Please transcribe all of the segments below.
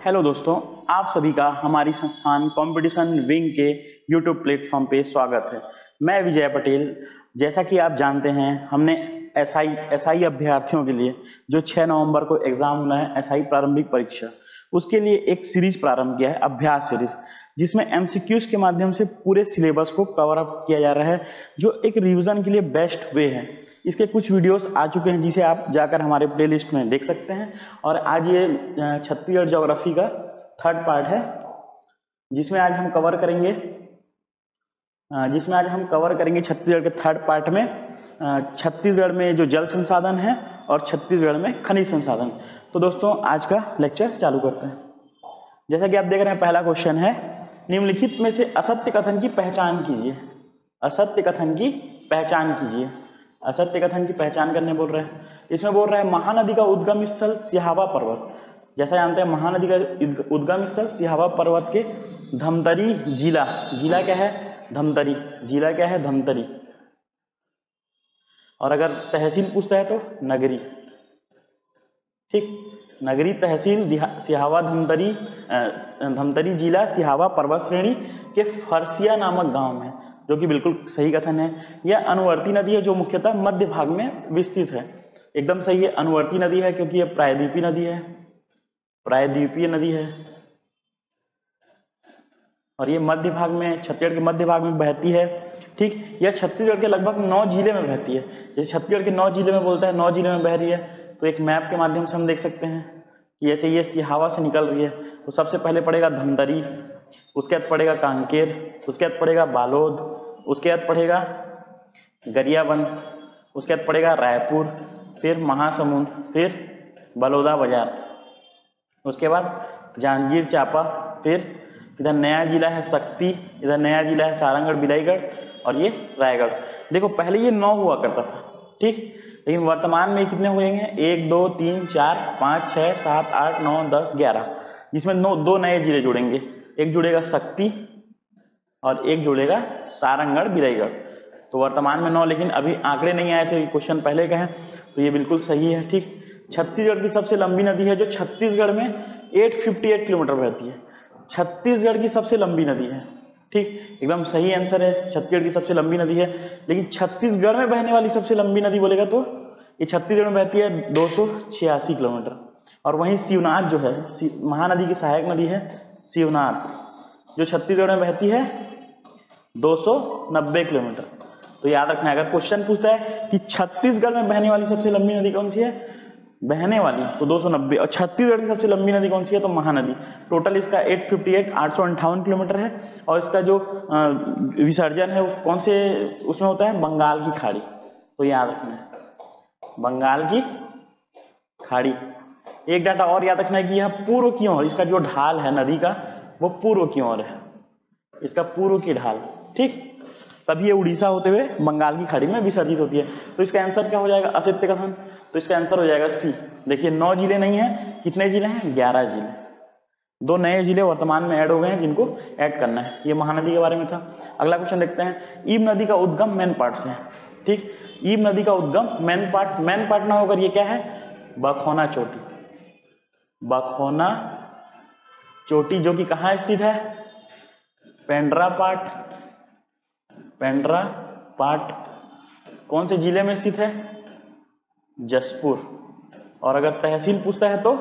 Hello दोस्तों, आप सभी का हमारी संस्थान कंपटीशन विंग के यूट्यूब प्लेटफॉर्म पे स्वागत है। मैं विजय पटेल। जैसा कि आप जानते हैं, हमने एसआई अभ्यर्थियों के लिए जो 6 नवंबर को एग्जाम होना है, एसआई प्रारंभिक परीक्षा, उसके लिए एक सीरीज प्रारंभ किया है, अभ्यास सीरीज, जिसमें एमसीक्यूज के माध्यम से पूरे सिलेबस को कवर अप किया जा रहा है, जो एक रिवीजन के लिए बेस्ट वे है। इसके कुछ वीडियोस आ चुके हैं जिसे आप जाकर हमारे प्लेलिस्ट में देख सकते हैं। और आज ये छत्तीसगढ़ ज्योग्राफी का 3rd पार्ट है, जिसमें आज हम कवर करेंगे छत्तीसगढ़ के 3rd पार्ट में छत्तीसगढ़ में जो जल संसाधन है और छत्तीसगढ़ में खनिज संसाधन। तो दोस्तों, आज का लेक्चर चालू करते हैं। जैसा कि आप देख रहे हैं, पहला क्वेश्चन है, निम्नलिखित में से असत्य कथन की पहचान कीजिए। असत्य कथन की पहचान कीजिए। असत्य कथन की पहचान करने बोल रहे हैं। इसमें बोल रहा है महानदी का उद्गम स्थल सिहावा पर्वत। जैसा जानते हैं, महानदी का उद्गम स्थल सिहावा पर्वत के धमतरी जिला क्या है? धमतरी जिला क्या है? धमतरी। और अगर तहसील पूछता है तो नगरी। ठीक, नगरी तहसील सिहावा धमतरी जिला सिहावा पर्वत श्रेणी के फरसिया नामक गांव में, जो कि बिल्कुल सही कथन है। यह अनुवर्ती नदी है जो मुख्यतः मध्य भाग में विस्तृत है। एकदम सही है, अनुवर्ती नदी है क्योंकि यह प्रायद्वीपीय नदी है। प्रायद्वीपीय नदी है और ये मध्य भाग में, छत्तीसगढ़ के मध्य भाग में बहती है। ठीक, यह छत्तीसगढ़ के लगभग 9 जिले में बहती है। जैसे छत्तीसगढ़ के 9 जिले में बोलता है, 9 जिले में बह रही है, तो एक मैप के माध्यम से हम देख सकते हैं कि ऐसे ये सिहावा से निकल रही है। तो सबसे पहले पड़ेगा धमतरी, उसके बाद पड़ेगा कांकेर, उसके बाद पड़ेगा बालोद, उसके बाद पड़ेगा गरियाबंद, उसके बाद पड़ेगा रायपुर, फिर महासमुंद, फिर बलौदा बाजार, उसके बाद जांजगीर चांपा, फिर इधर नया जिला है शक्ति, इधर नया जिला है सारंगढ़ बिलाईगढ़, और ये रायगढ़। देखो, पहले ये 9 हुआ करता था, ठीक, लेकिन वर्तमान में कितने हुएंगे? 1 2 3 4 5 6 7 8 9 10 11, जिसमें 2 नए जिले जुड़ेंगे। एक जुड़ेगा शक्ति और एक जुड़ेगा सारंगढ़ बिलाईगढ़। तो वर्तमान में 9, लेकिन अभी आंकड़े नहीं आए थे, क्वेश्चन पहले का है, तो ये बिल्कुल सही है। ठीक, छत्तीसगढ़ की सबसे लंबी नदी है जो छत्तीसगढ़ में 858 किलोमीटर बहती है। छत्तीसगढ़ की सबसे लंबी नदी है। ठीक, एकदम सही आंसर है, छत्तीसगढ़ की सबसे लंबी नदी है। लेकिन छत्तीसगढ़ में बहने वाली सबसे लंबी नदी बोलेगा तो ये छत्तीसगढ़ में बहती है 286 किलोमीटर। और वहीं शिवनाथ जो है, महानदी की सहायक नदी है शिवनाथ, जो छत्तीसगढ़ में बहती है 290 किलोमीटर। तो याद रखना है, अगर क्वेश्चन पूछता है कि छत्तीसगढ़ में बहने वाली सबसे लंबी नदी कौन सी है, बहने वाली, तो 290, और छत्तीसगढ़ की सबसे लंबी नदी कौन सी है, तो महानदी। टोटल इसका 858 किलोमीटर है। और इसका जो विसर्जन है वो कौन से उसमें होता है? बंगाल की खाड़ी। तो याद रखना है, बंगाल की खाड़ी। एक डाटा और याद रखना है कि यह पूर्व की ओर, इसका जो ढाल है नदी का वो पूर्व की ओर है, इसका पूर्व की ढाल। ठीक, तभी ये उड़ीसा होते हुए बंगाल की खाड़ी में विसर्जित होती है। तो इसका आंसर क्या हो जाएगा? असत्य कथन। तो इसका आंसर हो जाएगा सी। देखिए, 9 जिले नहीं है, कितने जिले हैं? 11 जिले। 2 नए जिले वर्तमान में ऐड हो गए हैं, जिनको ऐड करना है। ये महानदी के बारे में था। अगला क्वेश्चन देखते हैं। ईब नदी का उद्गम मैन पार्ट से है। ठीक, ईब नदी का उद्गम मैन पार्ट ना होकर ये क्या है? बखौना चोटी। बखौना चोटी, जो कि कहाँ स्थित है? पेंड्रा पाट कौन से जिले में स्थित है? जसपुर। और अगर तहसील पूछता है तो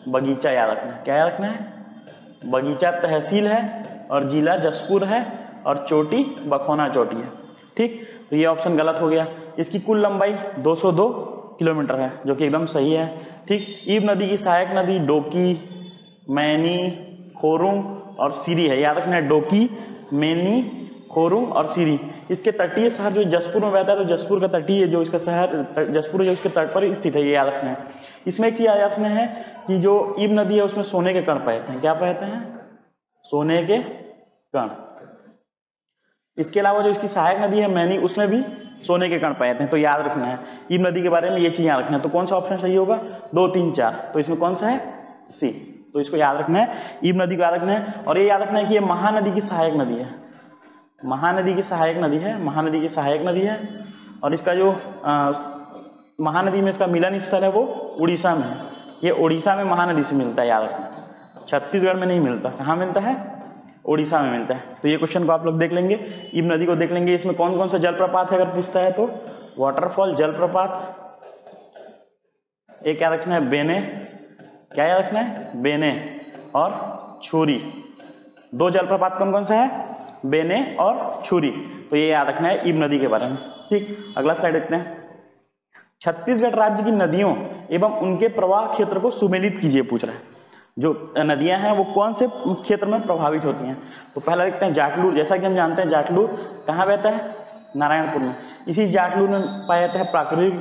बगीचा याद रखना है। क्या याद रखना है? बगीचा तहसील है और जिला जसपुर है और चोटी बखौना चोटी है। ठीक, तो ये ऑप्शन गलत हो गया। इसकी कुल लंबाई 202 किलोमीटर है, जो कि एकदम सही है। ठीक, ईब नदी की सहायक नदी डोकी, मैनी, खोरुंग और सीरी है। याद रखना है, डोकी, मैनी, खोरुंग और सीरी। इसके तटीय शहर जो जसपुर में बहता है, तो जसपुर का तटीय जो इसका शहर जसपुर है, जो उसके तट पर स्थित है, ये याद रखना है। इसमें एक चीज याद रखना है कि जो ईब नदी है उसमें सोने के कण पाए हैं। क्या पाए हैं? सोने के कण। इसके अलावा जो इसकी सहायक नदी है मैनी, उसमें भी सोने के कण पाए हैं। तो याद रखना है, ईब नदी के बारे में ये चीज याद रखना है। तो कौन सा ऑप्शन सही होगा? 2 3 4। तो इसमें कौन सा है? सी। तो इसको याद रखना है, ईब नदी को याद रखना है। और ये याद रखना है कि ये महानदी की सहायक नदी है। महानदी की सहायक नदी है, महानदी की सहायक नदी है। और इसका जो महानदी में इसका मिलन स्थल है वो उड़ीसा में है। ये उड़ीसा में महानदी से मिलता है, याद रखना। छत्तीसगढ़ में नहीं मिलता, कहाँ मिलता है? उड़ीसा में मिलता है। तो ये क्वेश्चन को आप लोग देख लेंगे, इब नदी को देख लेंगे। इसमें कौन कौन सा जलप्रपात है अगर पूछता है तो वाटरफॉल, जलप्रपात, एक क्या रखना है? बेने, क्या याद रखना है? बेने और छुरी। दो जलप्रपात कौन कौन सा है? बेने और छुरी। तो ये याद रखना है इब नदी के बारे में। ठीक, अगला स्लाइड देखते हैं। छत्तीसगढ़ राज्य की नदियों एवं उनके प्रवाह क्षेत्र को सुमेलित कीजिए पूछ रहा है। जो नदियां हैं वो कौन से क्षेत्र में प्रभावित होती हैं? तो पहला देखते हैं जाटलू। जैसा कि हम जानते हैं जाटलू कहाँ बहता है? नारायणपुर में। इसी जाटलू में पाया जाता है प्राकृतिक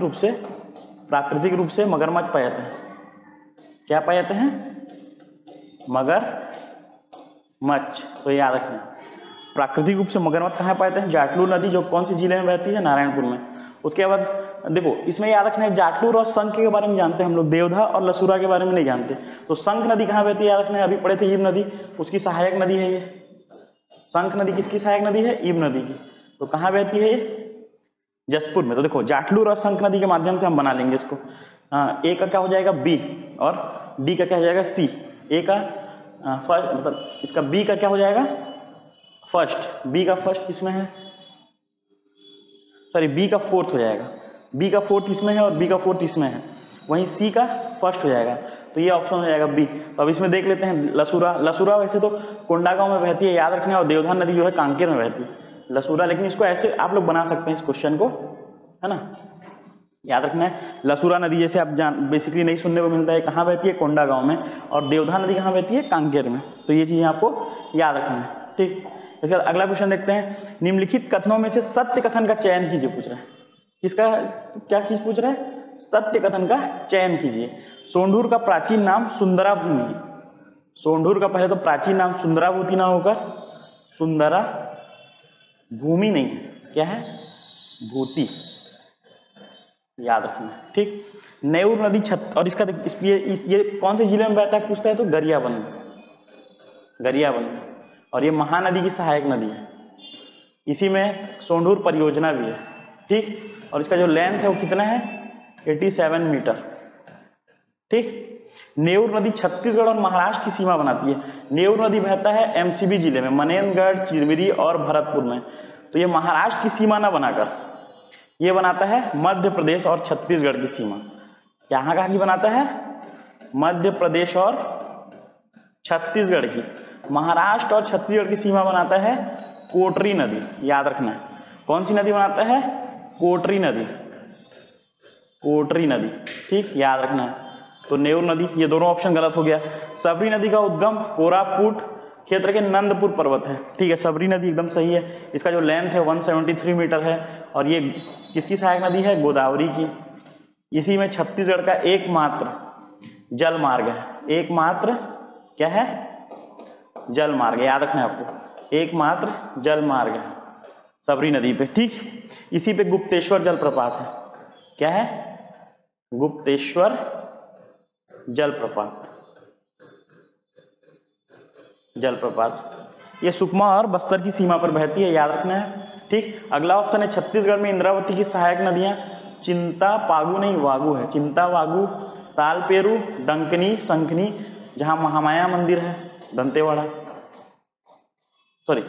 रूप से मगरमच्छ पाए जाते हैं। क्या पाए जाते हैं? मगरमच्छ। तो याद रखना, प्राकृतिक रूप से मगरमच्छ कहाँ पाए जाते हैं? जाटलू नदी, जो कौन सी जिले में बहती है? नारायणपुर में। उसके बाद देखो इसमें याद रखना है जाटलू और शंख के बारे में जानते हैं हम लोग, देवधा और लसूरा के बारे में नहीं जानते। तो शंख नदी कहाँ बहती है? याद रखना है, अभी पढ़े थे इब नदी, उसकी सहायक नदी है ये। शंख नदी किसकी सहायक नदी है? इब नदी की। तो कहाँ बहती है ये? जसपुर में। तो देखो जाटलू और शंख नदी के माध्यम से हम बना लेंगे इसको। ए का क्या हो जाएगा? बी, और डी का क्या हो जाएगा? सी। ए का फर्स्ट, मतलब इसका बी का क्या हो जाएगा? फर्स्ट। बी का फर्स्ट किसमें है? सॉरी, बी का फोर्थ हो जाएगा। बी का फोर्थ इसमें है और बी का फोर्थ इसमें है। वहीं सी का फर्स्ट हो जाएगा। तो ये ऑप्शन हो जाएगा बी। तो अब इसमें देख लेते हैं लसूरा। लसूरा वैसे तो कोंडागांव में बहती है, याद रखना, और देवधा नदी जो है कांकेर में बहती है लसूरा। लेकिन इसको ऐसे आप लोग बना सकते हैं इस क्वेश्चन को, है ना, याद रखना है। लसूरा नदी जैसे आप बेसिकली नहीं सुनने को मिलता है, कहाँ बहती है? कोंडागांव में। और देवधा नदी कहाँ बहती है? कांकेर में। तो ये चीज़ें आपको याद रखना है। ठीक, इसके बाद अगला क्वेश्चन देखते हैं। निम्नलिखित कथनों में से सत्य कथन का चयन कीजिए पूछ रहा है। किसका क्या चीज पूछ रहा है? सत्य कथन का चयन कीजिए। सोंढूर का प्राचीन नाम सुंदरा भूमि। सोंढूर का पहले तो प्राचीन नाम सुंदराभूति ना होकर सुंदरा भूमि नहीं है, क्या है? भूति। याद रखना, ठीक। नेऊर नदी और इसका ये कौन से जिले में बहता है पूछता है तो गरियाबंद। और ये महानदी की सहायक नदी है। इसी में सोंढूर परियोजना भी है, ठीक। और इसका जो लेंथ है वो कितना है? 87 मीटर, ठीक। नेऊर नदी छत्तीसगढ़ और महाराष्ट्र की सीमा बनाती है। नेऊर नदी बहता है एमसीबी जिले में, मनेनगढ़, चिरमिरी और भरतपुर में। तो ये महाराष्ट्र की सीमा ना बनाकर ये बनाता है मध्य प्रदेश और छत्तीसगढ़ की सीमा। यहाँ कहाँ की बनाता है? मध्य प्रदेश और छत्तीसगढ़ की। महाराष्ट्र और छत्तीसगढ़ की सीमा बनाता है कोटरी नदी। याद रखना है, कौन सी नदी बनाता है? कोटरी नदी, कोटरी नदी, ठीक, याद रखना है। तो नेऊर नदी, ये दोनों ऑप्शन गलत हो गया। सबरी नदी का उद्गम कोरापुट क्षेत्र के नंदपुर पर्वत है, ठीक है। सबरी नदी एकदम सही है। इसका जो लेंथ है 173 मीटर है। और ये किसकी सहायक नदी है? गोदावरी की। इसी में छत्तीसगढ़ का एकमात्र जल मार्ग है। एकमात्र क्या है? जल मार्ग, याद रखना है आपको, एकमात्र जल मार्ग है सबरी नदी पे, ठीक। इसी पे गुप्तेश्वर जलप्रपात है। क्या है? गुप्तेश्वर जलप्रपात। ये सुकमा और बस्तर की सीमा पर बहती है, याद रखना है, ठीक। अगला ऑप्शन है छत्तीसगढ़ में इंद्रावती की सहायक नदियां चिंता पागु नहीं वागु है। चिंता वागु, तालपेरू, डंकनी, शंखनी, जहां महामाया मंदिर है, दंतेवाड़ा, सॉरी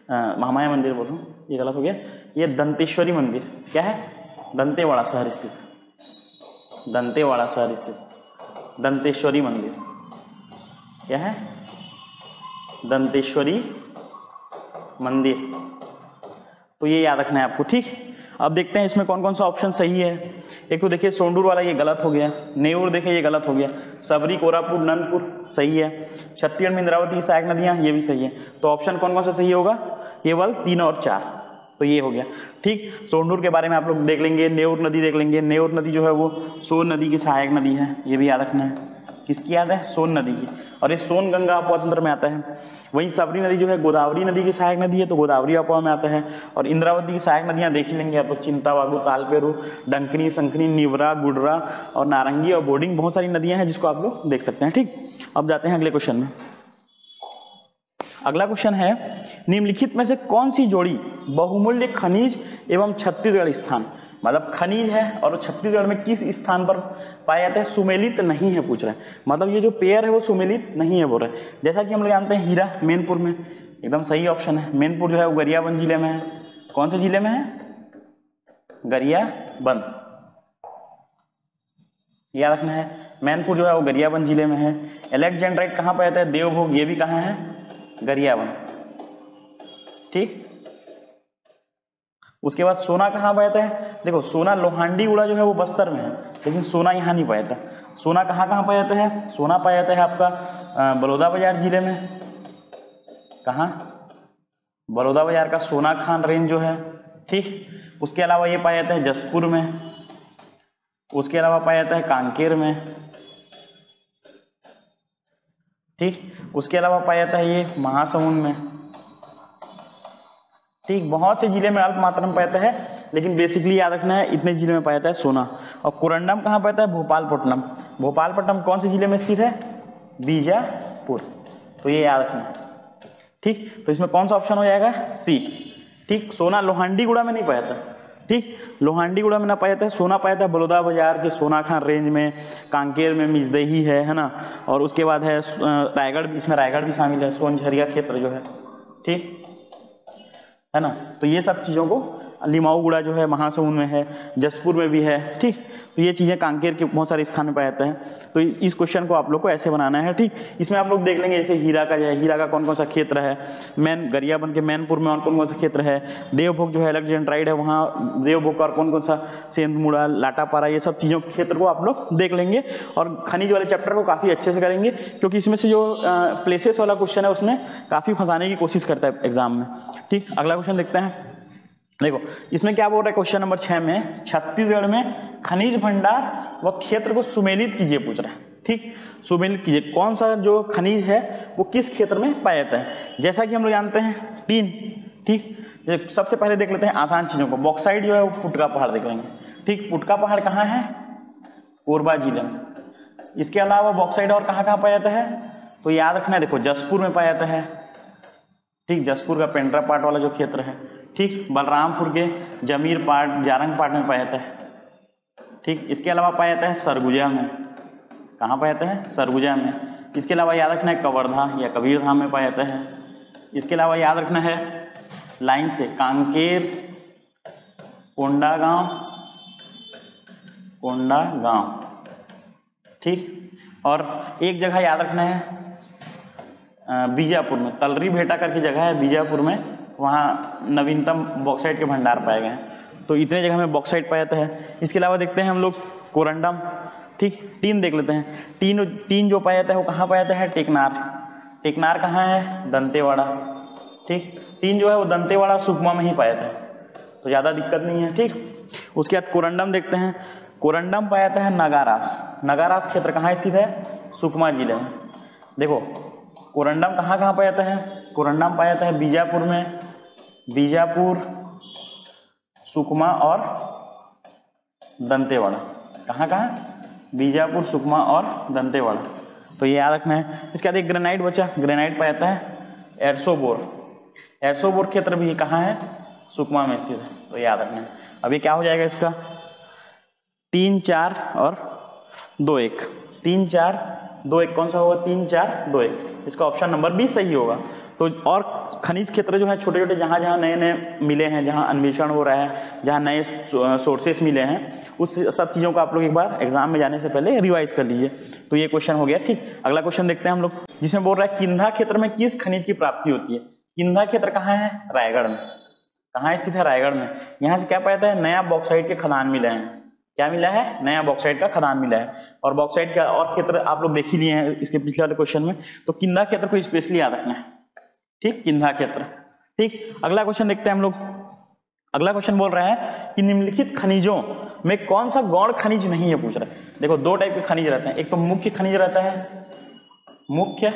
महामाया मंदिर बोलूं, ये गलत हो गया। ये दंतेश्वरी मंदिर, क्या है? दंतेवाड़ा शहर स्थित, दंतेवाड़ा शहर स्थित दंतेश्वरी मंदिर, क्या है? दंतेश्वरी मंदिर। तो ये याद रखना है आपको, ठीक। अब देखते हैं इसमें कौन कौन सा ऑप्शन सही है। एक तो देखिए सोंडूर वाला ये गलत हो गया, नेऊर देखिए ये गलत हो गया, सबरी, कोरापुट, नंदपुर सही है, छत्तीसगढ़ में इंद्रावती की सहायक नदियां ये भी सही है। तो ऑप्शन कौन कौन सा सही होगा? केवल 3 और 4, तो ये हो गया, ठीक। सोंडूर के बारे में आप लोग देख लेंगे, नेऊर नदी देख लेंगे। नेऊर नदी जो है वो सोन नदी की सहायक नदी है, ये भी याद रखना है। किसकी याद है? सोन नदी की। और ये सोन गंगा अपोवा तंत्र में आता है। वहीं सबरी नदी जो है गोदावरी नदी की सहायक नदी है, तो गोदावरी अपोवा में आता है। और इंद्रावती की सहायक नदियां देख ही लेंगे आप लोग, चिंतावागु, तालपेरू, डंकनी, शंखनी, निवरा, गुडरा और नारंगी और बोर्डिंग, बहुत सारी नदियां हैं जिसको आप लोग देख सकते हैं, ठीक। अब जाते हैं अगले क्वेश्चन में। अगला क्वेश्चन है निम्नलिखित में से कौन सी जोड़ी बहुमूल्य खनिज एवं छत्तीसगढ़ स्थान, मतलब खनिज है और छत्तीसगढ़ में किस स्थान पर पाया जाता है, सुमेलित नहीं है पूछ रहे हैं, मतलब ये जो पेयर है वो सुमेलित नहीं है बोल रहे हैं। जैसा कि हम लोग जानते हैं हीरा मैनपुर में, एकदम सही ऑप्शन है। मैनपुर जो है वो गरियाबंद जिले में है। कौन से जिले में है, गरियाबंद, याद रखना है। मैनपुर जो है वो गरियाबंद जिले में है। एलेक्जेंड्राइट कहाँ पाया जाता है, देवभोग, ये भी कहाँ है, गरियाबंद, ठीक। उसके बाद सोना कहाँ पाया जाता है, देखो सोना लोहांडीगुड़ा जो है वो बस्तर में है, लेकिन सोना यहाँ नहीं पाया जाता। सोना कहाँ कहाँ पाया जाता है, सोना पाया जाता है आपका बलौदाबाजार जिले में। कहाँ, बलौदाबाजार का सोना खान रेंज जो है, ठीक। उसके अलावा ये पाया जाता है जसपुर में, उसके अलावा पाया जाता है कांकेर में, ठीक। उसके अलावा पाया जाता है ये महासमुंद में, ठीक। बहुत से जिले में अल्प मात्रा में पाया जाता है, लेकिन बेसिकली याद रखना है इतने जिले में पाया जाता है सोना। और कोरंडम कहाँ पाया जाता है, भोपालपट्टनम। भोपालपट्टनम कौन से जिले में स्थित है, बीजापुर, तो ये याद रखना है, ठीक। तो इसमें कौन सा ऑप्शन हो जाएगा, सी, ठीक। सोना लोहांडीगुड़ा में नहीं पाया था, ठीक, लोहांडीगुड़ा में ना पाया था। सोना पाया था बलौदाबाजार के सोना खान रेंज में, कांकेर में मिजदही है ना, और उसके बाद है रायगढ़, इसमें रायगढ़ भी शामिल है, सोनझरिया क्षेत्र जो है, ठीक है ना। तो ये सब चीज़ों को, लिमाऊगुड़ा जो है महासमुंद में है, जसपुर में भी है, ठीक। तो ये चीज़ें कांकेर के बहुत सारे स्थान में पाए जाते हैं। तो इस क्वेश्चन को आप लोग को ऐसे बनाना है, ठीक। इसमें आप लोग देख लेंगे जैसे हीरा का जो है, हीरा का कौन कौन सा क्षेत्र है, गरियाबंद के मैनपुर में और कौन कौन सा क्षेत्र है, देवभोग जो है एलेक्जेंड्राइड है वहाँ देवभोग का, और कौन कौन सा सेंधमुड़ा, लाटापारा, ये सब चीज़ों के क्षेत्र को आप लोग देख लेंगे। और खनिज वाले चैप्टर को काफ़ी अच्छे से करेंगे, क्योंकि इसमें से जो प्लेसेस वाला क्वेश्चन है उसमें काफ़ी फंसाने की कोशिश करता है एग्जाम में, ठीक। अगला क्वेश्चन देखते हैं। देखो इसमें क्या बोल रहा है, क्वेश्चन नंबर 6 में छत्तीसगढ़ में खनिज भंडार व क्षेत्र को सुमेलित कीजिए पूछ रहा है, ठीक। सुमेलित कीजिए, कौन सा जो खनिज है वो किस क्षेत्र में पाया जाता है। जैसा कि हम लोग जानते हैं टीन, ठीक। सबसे पहले देख लेते हैं आसान चीजों को। बॉक्साइट जो है वो पुटका पहाड़ देख लेंगे, ठीक। पुटका पहाड़ कहाँ है, कोरबा जिले में। इसके अलावा बॉक्साइट और कहाँ कहाँ पाया जाता है, तो याद रखना है, देखो जसपुर में पाया जाता है, ठीक। जसपुर का पेंड्रा पाट वाला जो क्षेत्र है, ठीक। बलरामपुर के जमीर पाट, जारंग पाट में पाया जाता है, ठीक। इसके अलावा पाया जाता है सरगुजा में। कहाँ पाया जाता है, सरगुजा में। इसके अलावा याद रखना है कवर्धा या कबीरधाम में पाया जाता है। इसके अलावा याद रखना है लाइन से कांकेर, कोंडागांव, ठीक। और एक जगह याद रखना है बीजापुर में, तलरी भेटा करके जगह है बीजापुर में, वहाँ नवीनतम बॉक्साइट के भंडार पाए गए हैं। तो इतने जगह में बॉक्साइट पाया जाता है। इसके अलावा देखते हैं हम लोग कोरंडम, ठीक। टीन देख लेते हैं। टीन जो पाया जाता है वो कहाँ पाया जाता है, टेकनार। टेकनार कहाँ है, दंतेवाड़ा, ठीक। टीन जो है वो दंतेवाड़ा सुकमा में ही पाया जाता है, तो ज़्यादा दिक्कत नहीं है, ठीक। उसके बाद कोरंडम देखते हैं। कोरंडम पाया जाता है नगारास। नगारास क्षेत्र कहाँ स्थित है, सुकमा जिले में। देखो कोरंडम कहाँ कहाँ पाया जाता है, कोरंडम पाया जाता है बीजापुर में, बीजापुर, सुकमा और दंतेवाड़ा। कहाँ कहाँ, बीजापुर, सुकमा और दंतेवाड़ा, तो ये याद रखना है। इसके बाद एक ग्रेनाइट बचा, ग्रेनाइट पाया जाता है एरसोबोर। एरसोबोर क्षेत्र भी कहाँ है, सुकमा में स्थित है, तो याद रखना है। अब ये क्या हो जाएगा इसका, 3, 4 और 2, 1। 3, 4, 2, 1 कौन सा होगा, 3, 4, 2, 1। इसका ऑप्शन नंबर बी सही होगा। तो और खनिज क्षेत्र जो है छोटे छोटे जहाँ जहाँ नए नए मिले हैं, जहाँ अन्वेषण हो रहा है, जहाँ नए सोर्सेस मिले हैं, उस सब चीज़ों को आप लोग एक बार एग्जाम में जाने से पहले रिवाइज कर लीजिए। तो ये क्वेश्चन हो गया, ठीक। अगला क्वेश्चन देखते हैं हम लोग, जिसमें बोल रहा है किन्धा क्षेत्र में किस खनिज की प्राप्ति होती है। किन्धा क्षेत्र कहाँ है, रायगढ़ में। कहाँ स्थित है, रायगढ़ में। यहाँ से क्या पाया जाता है, नया बॉक्साइट के खदान मिले हैं। क्या मिला है, नया बॉक्साइट का खदान मिला है। और बॉक्साइट का और क्षेत्र आप लोग देख ही लिए हैं इसके पिछले वाले क्वेश्चन में। तो किन्धा क्षेत्र को स्पेशली याद रखना है, ठीक, किन्धा क्षेत्र, ठीक। अगला क्वेश्चन देखते हैं हम लोग। अगला क्वेश्चन बोल रहा है कि निम्नलिखित खनिजों में कौन सा गौण खनिज नहीं है, पूछ रहा है। देखो 2 टाइप के खनिज रहते हैं, एक तो मुख्य खनिज रहता है, मुख्य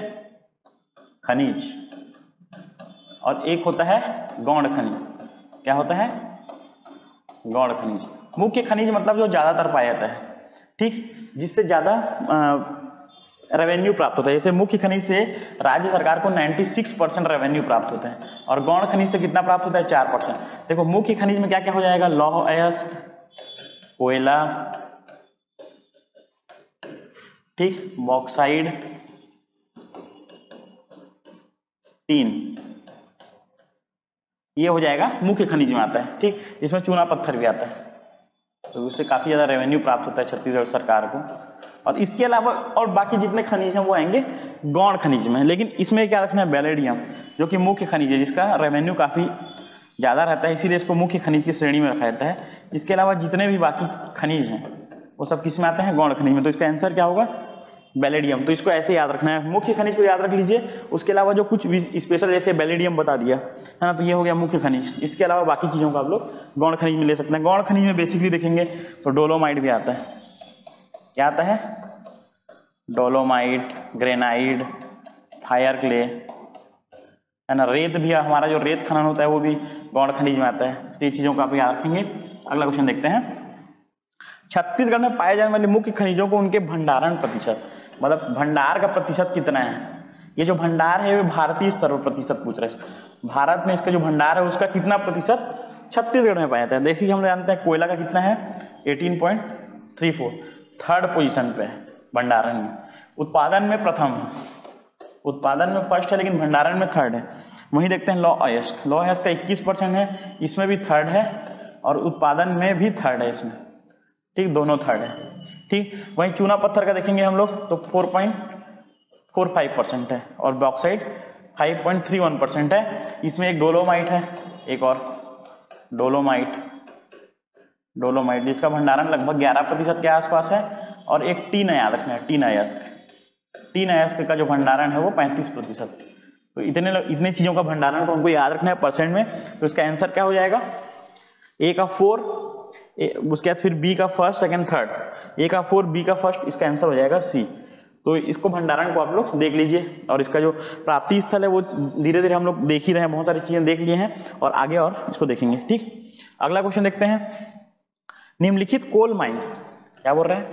खनिज, और एक होता है गौण खनिज। क्या होता है, गौण खनिज। मुख्य खनिज मतलब जो ज्यादातर पाया जाता है, ठीक, जिससे ज्यादा रेवेन्यू प्राप्त होता है। जैसे मुख्य खनिज से राज्य सरकार को 96% रेवेन्यू प्राप्त होता है, और गौण खनिज से कितना प्राप्त होता है, 4%। देखो मुख्य खनिज में क्या क्या हो जाएगा, लौह अयस्क, कोयला, ठीक, बॉक्साइड, टीन, ये हो जाएगा मुख्य खनिज में आता है। ठीक, इसमें चूना पत्थर भी आता है, तो उससे काफी ज्यादा रेवेन्यू प्राप्त होता है छत्तीसगढ़ सरकार को। और इसके अलावा और बाकी जितने खनिज हैं वो आएंगे गौण खनिज में। लेकिन इसमें क्या रखना है, बेलेडियम, जो कि मुख्य खनिज है, जिसका रेवेन्यू काफी ज़्यादा रहता है, इसीलिए इसको मुख्य खनिज की श्रेणी में रखा जाता है। इसके अलावा जितने भी बाकी खनिज हैं वो सब किस में आते हैं, गौण खनिज में। तो इसका आंसर क्या होगा, बेलेडियम। तो इसको ऐसे याद रखना है, मुख्य खनिज को याद रख लीजिए, उसके अलावा जो कुछ स्पेशल जैसे बेलेडियम बता दिया है ना, तो ये हो गया मुख्य खनिज। इसके अलावा बाकी चीज़ों को आप लोग गौण खनिज में ले सकते हैं। गौण खनिज में बेसिकली देखेंगे तो डोलोमाइट भी आता है। क्या आता है, डोलोमाइट, ग्रेनाइट, फायर क्ले, है ना, रेत भी, हमारा जो रेत खनन होता है वो भी गौण खनिज में आता है। तो ये चीज़ों को आप याद रखेंगे। अगला क्वेश्चन देखते हैं, छत्तीसगढ़ में पाए जाने वाले मुख्य खनिजों को उनके भंडारण प्रतिशत, मतलब भंडार का प्रतिशत कितना है। ये जो भंडार है वो भारतीय स्तर पर प्रतिशत पूछ रहे हैं, भारत में इसका जो भंडार है उसका कितना प्रतिशत छत्तीसगढ़ में पाया जाता है। जैसे कि हम जानते हैं कोयला का कितना है 18.34, थर्ड पोजीशन पे है भंडारण में। उत्पादन में प्रथम है, उत्पादन में फर्स्ट है लेकिन भंडारण में थर्ड है। वहीं देखते हैं लौह अयस्क, लौह अयस्क का 21% है, इसमें भी थर्ड है, और उत्पादन में भी थर्ड है इसमें। ठीक, दोनों थर्ड है। ठीक, वहीं चूना पत्थर का देखेंगे हम लोग तो 4.45% है, और बॉक्साइड 5.31% है। इसमें एक डोलोमाइट है, एक और डोलोमाइट जिसका भंडारण लगभग 11% के आसपास है, और एक टीन याद रखना है, टीन अयस्क का जो भंडारण है वो 35%। तो इतने चीज़ों का भंडारण को हमको याद रखना है परसेंट में। तो इसका आंसर क्या हो जाएगा, ए का 4, उसके बाद फिर बी का फर्स्ट, सेकंड, थर्ड, ए का 4, बी का फर्स्ट, इसका आंसर हो जाएगा सी। तो इसको भंडारण को आप लोग देख लीजिए, और इसका जो प्राप्ति स्थल है वो धीरे धीरे हम लोग देख ही रहे हैं, बहुत सारी चीज़ें देख लिए हैं और आगे और इसको देखेंगे। ठीक, अगला क्वेश्चन देखते हैं, निम्नलिखित कोल माइंस, क्या बोल रहे हैं,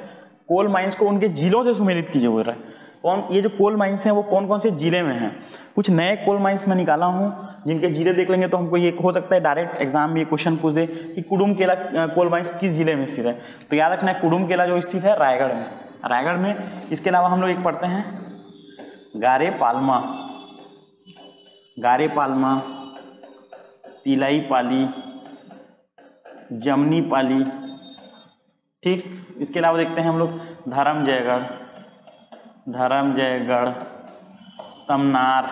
कोल माइंस को उनके जिलों से सुमेलित कीजिए बोल रहा है। कौन, ये जो कोल माइंस हैं वो कौन कौन से जिले में हैं। कुछ नए कोल माइंस में निकाला हूँ जिनके जिले देख लेंगे तो हमको ये हो सकता है डायरेक्ट एग्जाम में ये क्वेश्चन पूछ दे कि कुडुमकेला कोल माइंस किस जिले में स्थित है। तो याद रखना है कुडुमकेला जो स्थित है रायगढ़ में। इसके अलावा हम लोग एक पढ़ते हैं गारे पालमा, तिलाई पाली, जमनी पाली। ठीक, इसके अलावा देखते हैं हम लोग धर्मजयगढ़, तमनार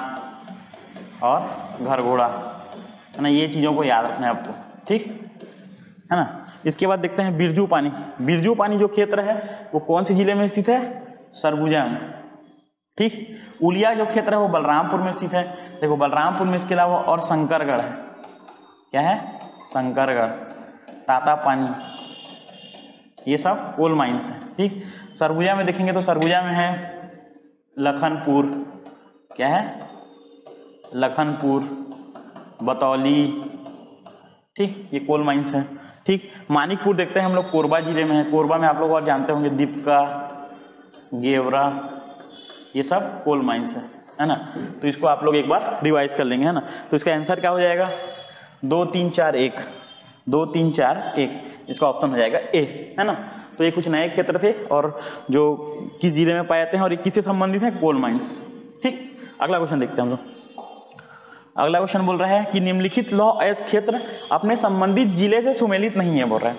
और घरघोड़ा, है ना, ये चीज़ों को याद रखना है आपको। ठीक है ना। इसके बाद देखते हैं बिरजू पानी जो क्षेत्र है वो कौन से जिले में स्थित है, सरगुजा में। ठीक, उलिया जो क्षेत्र है वो बलरामपुर में स्थित है। देखो बलरामपुर में इसके अलावा और शंकरगढ़ है, क्या है, शंकरगढ़, तातापानी, ये सब कोल माइंस है। ठीक, सरगुजा में देखेंगे तो सरगुजा में है लखनपुर, क्या है, लखनपुर, बतौली। ठीक, ये कोल माइंस है। ठीक, मानिकपुर देखते हैं हम लोग कोरबा जिले में है। कोरबा में आप लोग और जानते होंगे दीपका, गेवरा, ये सब कोल माइंस है ना। तो इसको आप लोग एक बार रिवाइज कर लेंगे, है ना। तो इसका आंसर क्या हो जाएगा, 2 3 4 1, इसका ऑप्शन हो जाएगा ए, है ना। तो ये कुछ नए क्षेत्र थे और जो किस जिले में पाए जाते हैं और ये किससे संबंधित है, कोल माइंस। ठीक, अगला क्वेश्चन देखते हैं हम लोग। अगला क्वेश्चन बोल रहा है कि निम्नलिखित लौह अयस्क क्षेत्र अपने संबंधित जिले से सुमेलित नहीं है, बोल रहा है।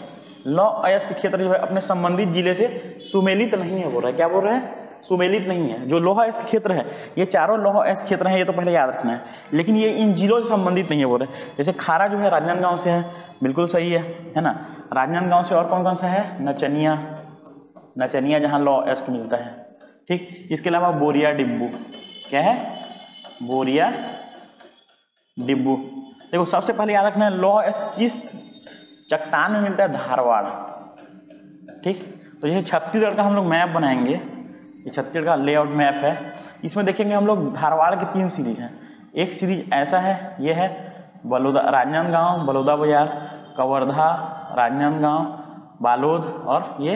लौह अयस्क क्षेत्र जो है अपने संबंधित जिले से सुमेलित नहीं है, बोल रहा है। क्या बोल रहा है, सुमेलित नहीं है। जो लौह अयस्क क्षेत्र है, ये चारों लौह अयस्क क्षेत्र हैं, ये तो पहले याद रखना है, लेकिन ये इन जिलों से संबंधित नहीं है, बोल रहे हैं। जैसे खारा जो है राजनांदगांव से है, बिल्कुल सही है ना। राजनांदगांव से और कौन कौन सा है, नचनिया जहाँ लौह अयस्क मिलता है। ठीक, इसके अलावा बोरिया डिब्बू, क्या है, बोरिया डिब्बू। देखो सबसे पहले याद रखना है लौह अयस्क किस चट्टान में मिलता है, धारवाड़। ठीक, तो जैसे छत्तीसगढ़ का हम लोग मैप बनाएंगे, ये छत्तीसगढ़ का लेआउट मैप है, इसमें देखेंगे हम लोग धारवाड़ के 3 सीरीज हैं। एक सीरीज ऐसा है, ये है बलौदा, राजनांदगांव, बलौदा बाजार, कवर्धा, राजनांदगांव, बालोद, और ये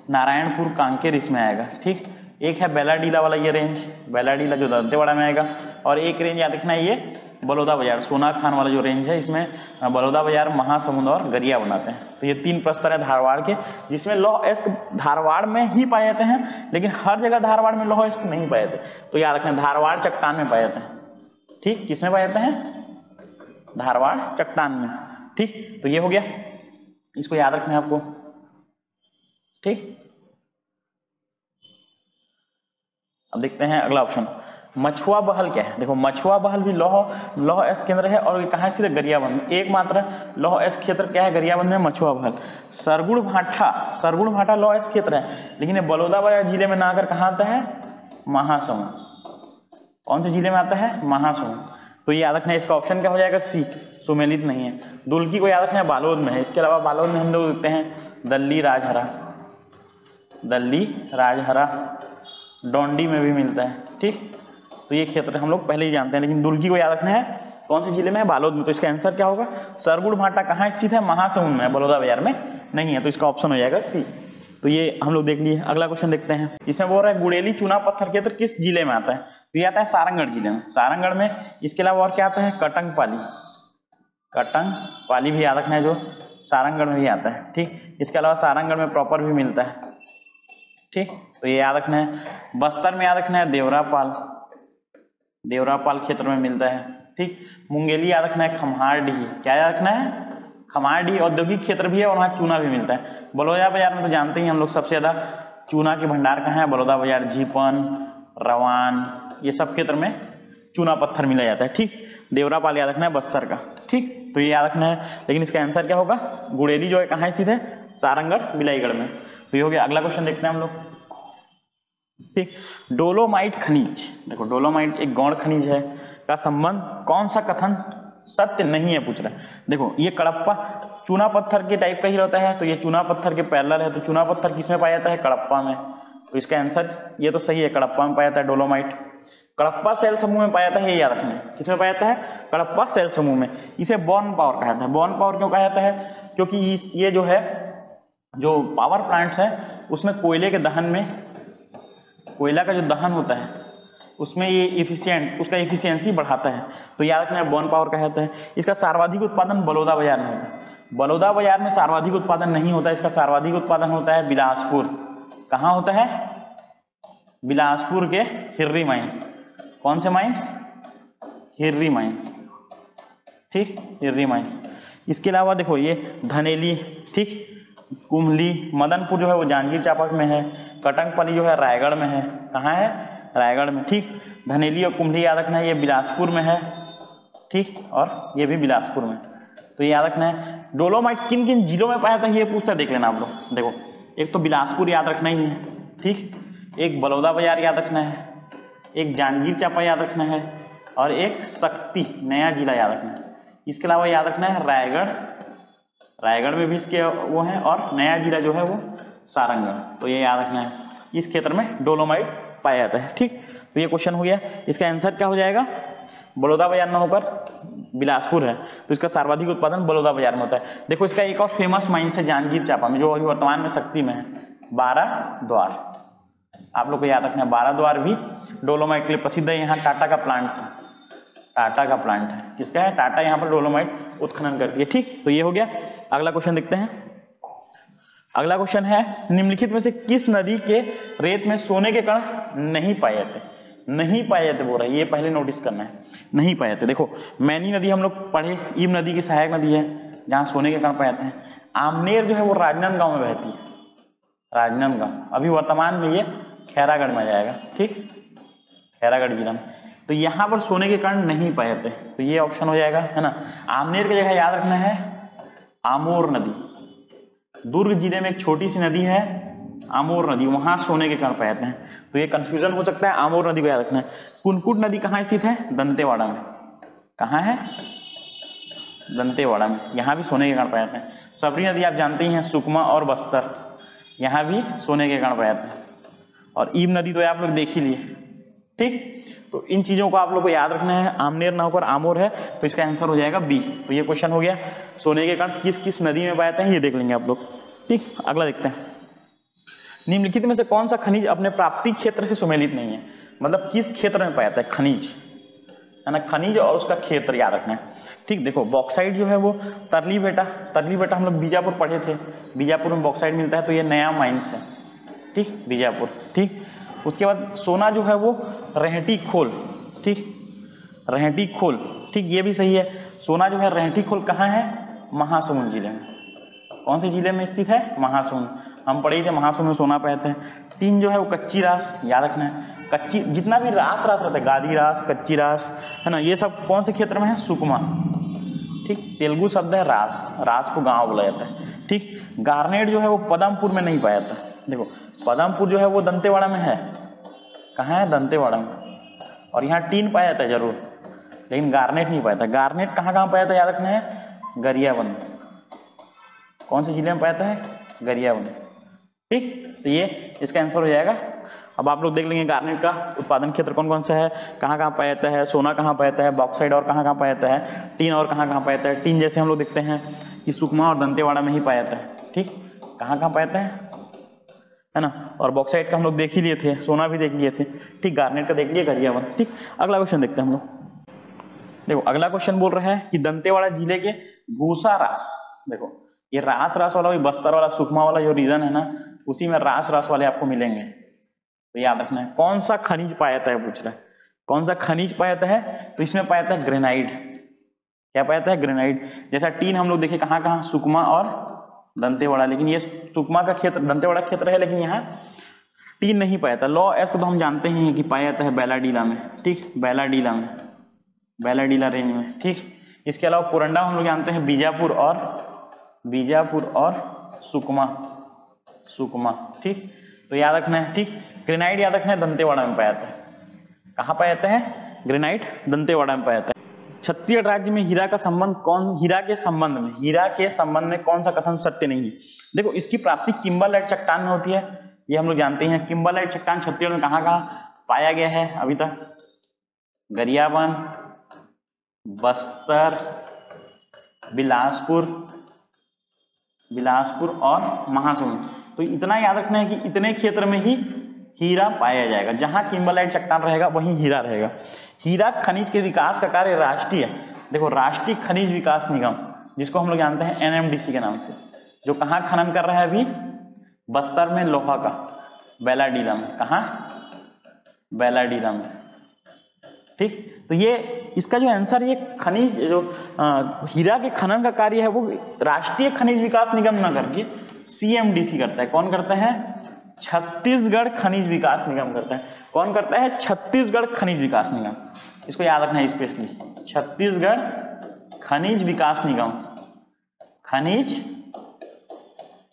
नारायणपुर, कांकेर इसमें आएगा। ठीक, एक है बेलाडीला वाला ये रेंज, बेलाडीला जो दंतेवाड़ा में आएगा, और एक रेंज याद रखना है ये बलौदा बाजार, सोना खान वाला जो रेंज है, इसमें बलौदा बाजार, महासमुंद और गरिया बनाते हैं। तो ये 3 प्रस्तर है धारवाड़ के, जिसमें लौह अयस्क धारवाड़ में ही पाए जाते हैं, लेकिन हर जगह धारवाड़ में लौह अयस्क नहीं पाए जाते। तो याद रखें धारवाड़ चट्टान में पाए जाते हैं। ठीक, किसमें पाए जाते हैं? धारवाड़ चट्टान में। ठीक, तो ये हो गया, इसको याद रखना है आपको। ठीक, अब देखते हैं अगला ऑप्शन, मछुआ बहल क्या है? देखो मछुआ बहल भी लौह अयस्क केंद्र है, और ये कहाँ स्थित है? गरियाबंद में। एकमात्र लौह अयस्क क्षेत्र क्या है गरियाबंद में? मछुआ बहल। सरगुण भाटा लौह अयस्क क्षेत्र है, लेकिन ये बलौदाबाजार जिले में ना आकर कहाँ आता है? महासमुंद। कौन से जिले में आता है? महासमुंद। तो ये याद रखना है, इसका ऑप्शन क्या हो जाएगा? सी, सुमेलित नहीं है। दुल्की को याद रखना है, बालोद में है। इसके अलावा बालोद में हम लोग देखते हैं दल्ली राजहरा, डोंडी में भी मिलता है। ठीक, तो ये क्षेत्र हम लोग पहले ही जानते हैं, लेकिन दुल्की को याद रखना है कौन से जिले में है? बालोद में। तो इसका आंसर क्या होगा? सरगुण भाटा कहाँ स्थित है? महासमुंद में है, बलौदाबाजार में नहीं है। तो इसका ऑप्शन हो जाएगा सी। तो ये हम लोग देख लिए। अगला क्वेश्चन देखते हैं, इसमें बोल रहा है गुड़ेली चूना पत्थर क्षेत्र किस जिले में आता है? तो ये आता है सारंगढ़ जिले में। सारंगढ़ में। इसके अलावा और क्या आता है? कटंगपाली भी याद रखना है, जो सारंगढ़ में भी आता है। ठीक, इसके अलावा सारंगढ़ में प्रॉपर भी मिलता है। ठीक, तो ये याद रखना है। बस्तर में याद रखना है देवरापाल क्षेत्र में मिलता है। ठीक, मुंगेली याद रखना है, खम्हारडीह। क्या याद रखना है? खम्हारडीह औद्योगिक क्षेत्र भी है, और वहाँ चूना भी मिलता है। बलौदाबाजार में तो जानते ही हम लोग सबसे ज़्यादा चूना के भंडार कहाँ है? बलौदाबाजार, जीपन, रवान, ये सब क्षेत्र में चूना पत्थर मिला जाता है। ठीक, देवरापाल याद रखना है बस्तर का। ठीक, तो ये याद रखना है, लेकिन इसका आंसर क्या होगा? गुड़ेली जो है कहाँ स्थित है? सारंगढ़ बिलाईगढ़ में। तो ये हो गया। अगला क्वेश्चन देखते हैं हम लोग। ठीक, डोलोमाइट खनिज, देखो डोलोमाइट एक गौण खनिज है, का संबंध कौन सा कथन सत्य नहीं है पूछ रहा है। देखो ये कड़प्पा चूना पत्थर के टाइप का ही रहता है, तो ये चूना पत्थर के पैरेलल है। तो चूना पत्थर किसमें पाया जाता है? कड़प्पा में। तो इसका आंसर ये तो सही है, कड़प्पा में पाया जाता है डोलोमाइट। कड़प्पा सेल समूह में पाया जाता है, ये याद रखना है। किसमें पाया जाता है? कड़प्पा सेल समूह में। इसे बॉर्न पावर कहा जाता है। बॉर्न पावर क्यों कहा जाता है? क्योंकि ये जो है, जो पावर प्लांट्स है, उसमें कोयले के दहन में, कोयला का जो दहन होता है उसमें ये उसका एफिशिएंसी बढ़ाता है। तो याद रखना है बॉर्न पावर कहा जाता है। इसका सर्वाधिक उत्पादन बलौदाबाजार में होता है। बलौदाबाजार में सर्वाधिक उत्पादन नहीं होता है, इसका सर्वाधिक उत्पादन होता है बिलासपुर। कहाँ होता है? बिलासपुर के हिर्री माइंस। कौन से माइंस? हिर्री माइंस। ठीक, हिर्री माइंस। इसके अलावा देखो ये धनेली, ठीक, कुम्हली, मदनपुर जो है वो जांजगीर चांपा में है। कटंगपाली जो है रायगढ़ में है। कहाँ है? रायगढ़ में। ठीक, धनेली और कुम्हली याद रखना है, ये बिलासपुर में है। ठीक, और ये भी बिलासपुर में। तो ये याद रखना है। डोलोमाइट किन किन जिलों में पाया था ये पूछता, देख लेना आप लोग। देखो एक तो बिलासपुर याद रखना ही है। ठीक, एक बलौदाबाजार याद रखना है, एक जांजगीर चांपा याद रखना है, और एक शक्ति नया जिला याद रखना है। इसके अलावा याद रखना है रायगढ़ में भी इसके वो हैं, और नया जिला जो है वो सारंगढ़। तो ये याद रखना है, इस क्षेत्र में डोलोमाइट पाया जाता है। ठीक, तो ये क्वेश्चन हो गया। इसका आंसर क्या हो जाएगा? बलौदाबाजार में होकर बिलासपुर है, तो इसका सर्वाधिक उत्पादन बलौदाबाजार में होता है। देखो इसका एक और फेमस माइंस है जांजगीर चांपा में, जो अभी वर्तमान में शक्ति में है, 12 द्वार। आप लोग को याद रखना है 12 द्वार भी डोलोमाइट के लिए प्रसिद्ध है। यहाँ टाटा का प्लांट था, टाटा का प्लांट है। किसका है? टाटा यहाँ पर डोलोमाइट उत्खनन करती है। ठीक, तो ये हो गया। अगला क्वेश्चन देखते हैं। अगला क्वेश्चन है, निम्नलिखित में से किस नदी के रेत में सोने के कण नहीं पाए जाते? नहीं पाए जाते बोल रहा है, ये पहले नोटिस करना है। नहीं पाए जाते। देखो मैनी नदी हम लोग पढ़े, ईम नदी की सहायक नदी है जहाँ सोने के कण पाए जाते हैं। आमनेर जो है वो राजनांदगांव में बहती है, राजनांदगांव। अभी वर्तमान में ये खैरागढ़ में जाएगा। ठीक, खैरागढ़ जिला में। तो यहाँ पर सोने के कण नहीं पाए जाते, तो ये ऑप्शन हो जाएगा, है ना। आमनेर की जगह याद रखना है आमोर नदी। दुर्ग जिले में एक छोटी सी नदी है आमोर नदी, वहां सोने के कण पाए जाते हैं। तो ये कंफ्यूजन हो सकता है, आमोर नदी को याद रखना है। कुनकुट नदी कहाँ स्थित है? दंतेवाड़ा में। कहाँ है? दंतेवाड़ा में। यहाँ भी सोने के कण पाए जाते हैं। सबरी नदी आप जानते ही हैं, सुकमा और बस्तर, यहाँ भी सोने के कण पाए जाते हैं। और ईम नदी तो आप लोग देख ही लिए। ठीक, तो इन चीजों को आप लोग को याद रखना है। आमनेर ना होकर आमोर है, तो इसका आंसर हो जाएगा बी। तो ये क्वेश्चन हो गया। सोने के कण किस किस नदी में पाए जाते हैं ये देख लेंगे आप लोग। ठीक, अगला देखते हैं। निम्नलिखित में से कौन सा खनिज अपने प्राप्ति क्षेत्र से सुमेलित नहीं है? मतलब किस क्षेत्र में पाया जाता है खनिज? है ना, खनिज और उसका क्षेत्र याद रखना है। ठीक, देखो बॉक्साइट जो है वो तरली बेटा हम लोग बीजापुर पढ़े थे, बीजापुर में बॉक्साइट मिलता है, तो ये नया माइंस है। ठीक, बीजापुर। ठीक, उसके बाद सोना जो है वो रेहटी खोल। ठीक, रेहटी खोल। ठीक, ये भी सही है। सोना जो है रेहटी खोल कहाँ है? महासमुंद जिले में। कौन से जिले में स्थित है? महासमुंद। हम पढ़े थे महासमुंद में सोना पाते हैं। टीन जो है वो कच्ची रास, याद रखना है। कच्ची, जितना भी रास रहता है, गादी रास, कच्ची रास, है ना, ये सब कौन से क्षेत्र में है? सुकमा। ठीक, तेलुगु शब्द है रास, रास को गांव बोला जाता है। ठीक, गार्नेट जो है वो पदमपुर में नहीं पाया जाता। देखो पदमपुर जो है वो दंतेवाड़ा में है। कहाँ है? दंतेवाड़ा में। और यहाँ टीन पाया जाता है जरूर, लेकिन गार्नेट नहीं पाया था। गार्नेट कहाँ कहाँ पाया था? याद रखना है, गरियाबंद। कौन से जिले में पाया है? गरियाबंद। ठीक, तो ये इसका आंसर हो जाएगा। अब आप लोग देख लेंगे गार्नेट का उत्पादन क्षेत्र कौन कौन सा है, कहाँ कहाँ पाया जाता है, सोना कहाँ पाया जाता है, बॉक्साइट और कहाँ कहाँ पाया जाता है, टीन और कहाँ कहाँ पाया जाता है। टीन जैसे हम लोग देखते हैं कि सुकमा और दंतेवाड़ा में ही पाया जाता है। ठीक, कहाँ कहाँ पाया जाता है ना। और बॉक्साइट का हम लोग देख ही लिए थे, सोना भी देख लिए थे। ठीक, गार्नेट का देख लिए, गरियाबंद। ठीक, अगला क्वेश्चन देखते हैं हम लोग। देखो अगला क्वेश्चन बोल रहा है कि दंतेवाड़ा जिले के भूसा रास, देखो ये रास वाला भी बस्तर वाला सुकमा वाला जो रीजन है ना, उसी में रास वाले आपको मिलेंगे, तो याद रखना है। कौन सा खनिज पाया जाता है पूछ रहा है, कौन सा खनिज पाया जाता है? तो इसमें पाया जाता है ग्रेनाइट। क्या पाया जाता है? ग्रेनाइट। जैसा टीन हम लोग देखे कहाँ कहाँ? सुकमा और दंतेवाड़ा, लेकिन ये सुकमा का क्षेत्र, दंतेवाड़ा क्षेत्र है, लेकिन यहाँ टीन नहीं पाया था। लॉ एस को तो हम जानते हैं कि पाया जाता है बैलाडीला में। ठीक, बैलाडीला में, बैलाडीला रेंज में। ठीक, इसके अलावा पुरंडा हम लोग जानते हैं, बीजापुर और सुकमा। ठीक, तो याद रखना है। ठीक, ग्रेनाइट याद रखना है, दंतेवाड़ा में पाया जाता है। कहाँ पाया जाता है? ग्रेनाइट दंतेवाड़ा में पाया जाता है। छत्तीसगढ़ राज्य में हीरा के संबंध में कौन सा कथन सत्य नहीं है? देखो इसकी प्राप्ति किम्बरलाइट चट्टान में होती है, ये हम लोग जानते हैं। किम्बरलाइट चट्टान छत्तीसगढ़ में कहाँ कहाँ पाया गया है अभी तक? गरियाबंद, बस्तर, बिलासपुर और महासमुंद। तो इतना याद रखना है कि इतने क्षेत्र में ही हीरा पाया जाएगा। जहां किम्बरलाइट चट्टान रहेगा वहीं हीरा रहेगा। हीरा खनिज के विकास का कार्य राष्ट्रीय, देखो राष्ट्रीय खनिज विकास निगम, जिसको हम लोग जानते हैं NMDC के नाम से, जो कहाँ खनन कर रहा है अभी? बस्तर में लोहा का, बैलाडीला में। कहाँ? बैलाडीला में। ठीक, तो ये इसका जो आंसर, ये खनिज जो हीरा के खनन का कार्य है वो राष्ट्रीय खनिज विकास निगम ना करके CMDC करता है। कौन करता है? छत्तीसगढ़ खनिज विकास निगम करता है। कौन करता है? छत्तीसगढ़ खनिज विकास निगम। इसको याद रखना है स्पेशली, छत्तीसगढ़ खनिज विकास निगम, खनिज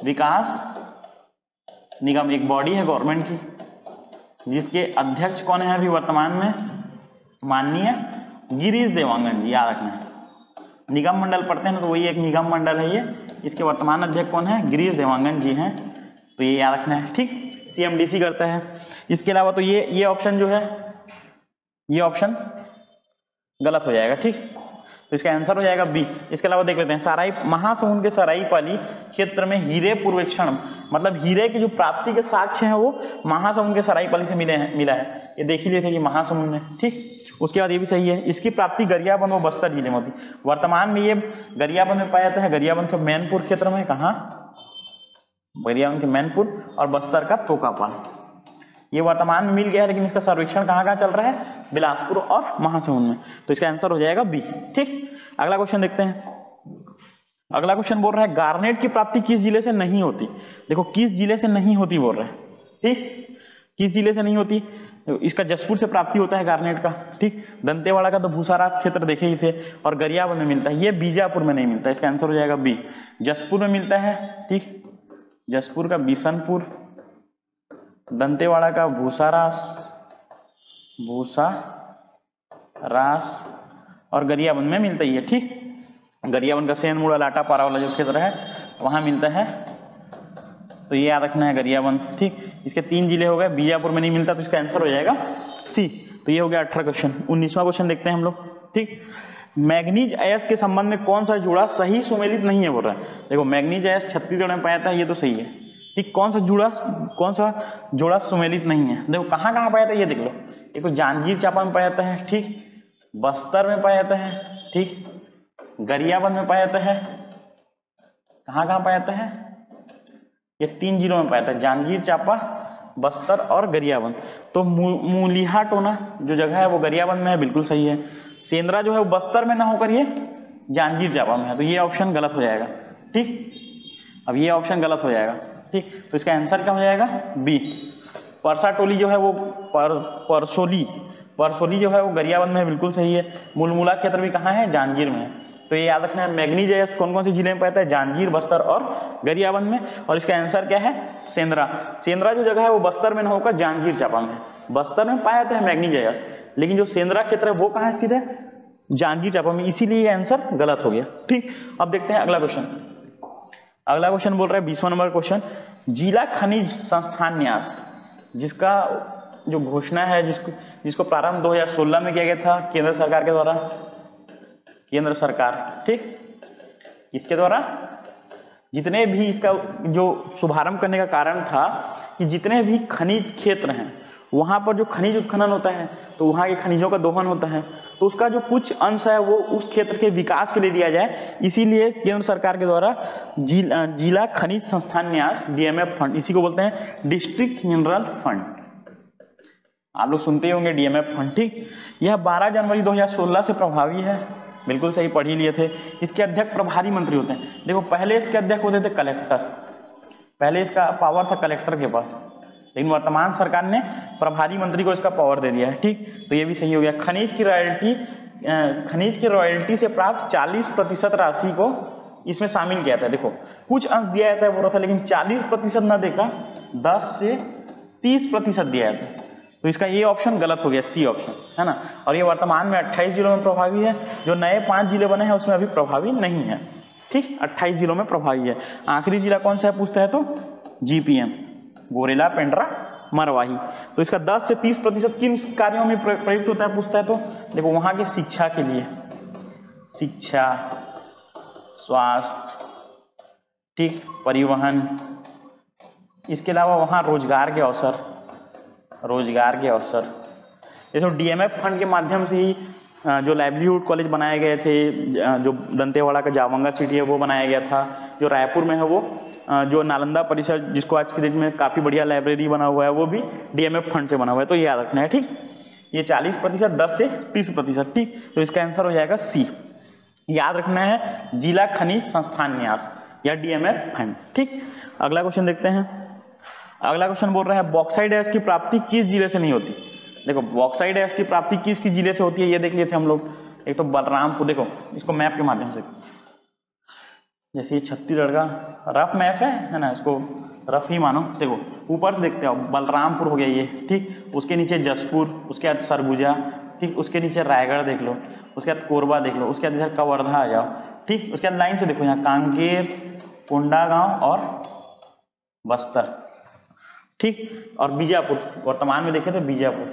विकास निगम एक बॉडी है गवर्नमेंट की, जिसके अध्यक्ष कौन है अभी वर्तमान में? माननीय गिरीश देवांगन जी। याद रखना है, निगम मंडल पढ़ते हैं ना, तो वही एक निगम मंडल है ये। इसके वर्तमान अध्यक्ष कौन है? गिरीश देवांगन जी हैं, तो ये याद रखना है। ठीक, CMDC करता है। इसके अलावा तो ये ऑप्शन जो है, ये ऑप्शन गलत हो जाएगा। ठीक, तो इसका आंसर हो जाएगा बी। इसके अलावा देख लेते हैं सराई, महासमुंद के सराईपाली क्षेत्र में हीरे पूर्वेक्षण, मतलब हीरे की जो प्राप्ति के साक्ष्य हैं वो महासमुंद के सराईपाली से मिला है। ये देख ही लेते हैं कि महासमुंद में। ठीक, उसके बाद ये भी सही है, इसकी प्राप्ति गरियाबंद और बस्तर जिले में होती। वर्तमान में ये गरियाबंद में पाया जाता है, गरियाबंद के मैनपुर क्षेत्र में। कहाँ? गरियाबंद के मैनपुर, और बस्तर का तोकापाल। ये वर्तमान में मिल गया है, लेकिन इसका सर्वेक्षण कहाँ कहाँ चल रहा है? बिलासपुर और महासमुंद में। तो इसका आंसर हो जाएगा बी। ठीक, अगला क्वेश्चन देखते हैं। अगला क्वेश्चन बोल रहा है गार्नेट की प्राप्ति किस जिले से नहीं होती? देखो किस जिले से नहीं होती बोल रहे हैं। ठीक, किस जिले से नहीं होती? इसका जसपुर से प्राप्ति होता है गार्नेट का। ठीक, दंतेवाड़ा का तो भूसाराज क्षेत्र देखे ही थे, और गरियाबंद में मिलता है। ये बीजापुर में नहीं मिलता, इसका आंसर हो जाएगा बी। जसपुर में मिलता है। ठीक, जसपुर का बिशनपुर, दंतेवाड़ा का भूसारास और गरियाबंद में मिलता ही है। ठीक, गरियाबंद का सेनमुड़ा लाटापारा वाला जो क्षेत्र है वहां मिलता है, तो ये याद रखना है गरियाबंद। ठीक, इसके 3 जिले हो गए, बीजापुर में नहीं मिलता, तो इसका आंसर हो जाएगा सी। तो ये हो गया 18 क्वेश्चन। 19वां क्वेश्चन देखते हैं हम लोग। ठीक, मैग्नीज अयस्क के संबंध में कौन सा जोड़ा सही सुमेलित नहीं है बोल रहा है। देखो मैग्नीज अयस्क छत्तीसगढ़ में पाया था, ये तो सही है। ठीक, कौन सा जोड़ा सुमेलित नहीं है? देखो कहाँ कहाँ पाया था ये देख लो। एक तो जांजगीर चांपा में पाया जाता है। ठीक, बस्तर में पाया जाता है, ठीक, गरियाबंद में पाया जाता है, कहाँ कहाँ पाया जाता है, ये 3 जिलों में पाया जाता है, जांजगीर चांपा, बस्तर और गरियाबंद। तो मूलिहा टोना जो जगह है वो गरियाबंद में है, बिल्कुल सही है। सेंद्रा जो है वो बस्तर में ना होकर ये जांजगीर चांपा में है, तो ये ऑप्शन गलत हो जाएगा, ठीक। अब ये ऑप्शन गलत हो जाएगा, ठीक, तो इसका आंसर क्या हो जाएगा, बी। परसा टोली जो है वो परसोली जो है वो गरियाबंद में है, बिल्कुल सही है। मुलमुला क्षेत्र भी कहाँ है, जांजगीर में है। तो ये याद रखना है, मैग्नीज कौन कौन सी जिले में पाता है, जांजगीर, बस्तर और गरियाबंद में। और इसका आंसर क्या है, सेंद्रा। सेंद्रा जो जगह है वो बस्तर में न होकर जांजगीर चांपा में है। बस्तर में पाया जाता है मैग्नीज, लेकिन जो सेंद्रा क्षेत्र है वो कहाँ स्थित है, जांजगीर चांपा में, इसीलिए ये आंसर गलत हो गया, ठीक। अब देखते हैं अगला क्वेश्चन। अगला क्वेश्चन बोल रहा है 20वां नंबर क्वेश्चन, जिला खनिज संस्थान न्यास, जिसका जो घोषणा है, जिसको प्रारंभ 2016 में किया गया था केंद्र सरकार के द्वारा, केंद्र सरकार, ठीक, इसके द्वारा जितने भी, इसका जो शुभारंभ करने का कारण था कि जितने भी खनिज क्षेत्र हैं वहाँ पर जो खनिज उत्खनन होता है तो वहाँ के खनिजों का दोहन होता है, तो उसका जो कुछ अंश है वो उस क्षेत्र के विकास के लिए दिया जाए, इसीलिए केंद्र सरकार के द्वारा जिला खनिज संस्थान न्यास DMF फंड, इसी को बोलते हैं डिस्ट्रिक्ट मिनरल फंड। आप लोग सुनते ही होंगे DMF फंड, ठीक। यह 12 जनवरी 2016 से प्रभावी है, बिल्कुल सही, पढ़ ही लिए थे। इसके अध्यक्ष प्रभारी मंत्री होते हैं। देखो पहले इसके अध्यक्ष होते थे कलेक्टर, पहले इसका पावर था कलेक्टर के पास, लेकिन वर्तमान सरकार ने प्रभारी मंत्री को इसका पावर दे दिया है, ठीक। तो ये भी सही हो गया। खनिज की रॉयल्टी से प्राप्त 40% राशि को इसमें शामिल किया था। देखो कुछ अंश दिया जाता है बोल रहा था, लेकिन 40% ना देकर 10 से 30% दिया जाता है, तो इसका ये ऑप्शन गलत हो गया, सी ऑप्शन, है ना। और ये वर्तमान में 28 जिलों में प्रभावी है, जो नए 5 जिले बने हैं उसमें अभी प्रभावी नहीं है, ठीक। 28 जिलों में प्रभावी है। आखिरी जिला कौन सा है पूछता है तो GPM, गोरेला, पेंड्रा, मरवाही। तो इसका 10 से 30% किन कार्यों में प्रयुक्त होता है पूछता है तो देखो वहाँ के शिक्षा के लिए, शिक्षा, स्वास्थ्य, ठीक, परिवहन, इसके अलावा वहाँ रोजगार के अवसर, जैसे DMF फंड के माध्यम से ही जो लाइवलीहुड कॉलेज बनाए गए थे, जो दंतेवाड़ा का जावंगा सिटी है वो बनाया गया था, जो रायपुर में है वो जो नालंदा परिसर, जिसको आज के डेट में काफ़ी बढ़िया लाइब्रेरी बना हुआ है, वो भी DMF फंड से बना हुआ है, तो ये याद रखना है, ठीक। ये 40%, 10 से 30%, ठीक। तो इसका आंसर हो जाएगा सी। याद रखना है जिला खनिज संस्थान न्यास या DMF फंड, ठीक। अगला क्वेश्चन देखते हैं। अगला क्वेश्चन बोल रहा है बॉक्साइट ऐश की प्राप्ति किस जिले से नहीं होती। देखो बॉक्साइट ऐश की प्राप्ति किस जिले से होती है ये देख लिए थे हम लोग। एक तो बलरामपुर, देखो इसको मैप के माध्यम से, जैसे ये छत्तीसगढ़ का रफ मैप है ना, इसको रफ ही मानो। देखो ऊपर से देखते हो, बलरामपुर हो गया ये, ठीक। उसके नीचे जसपुर, उसके बाद सरगुजा, ठीक। उसके नीचे रायगढ़ देख लो, उसके बाद कोरबा देख लो, उसके बाद इधर कवर्धा आ जाओ, ठीक। उसके बाद लाइन से देखो यहाँ कांकेर, कोंडागांव और बस्तर, ठीक। और बीजापुर, वर्तमान में देखे तो बीजापुर,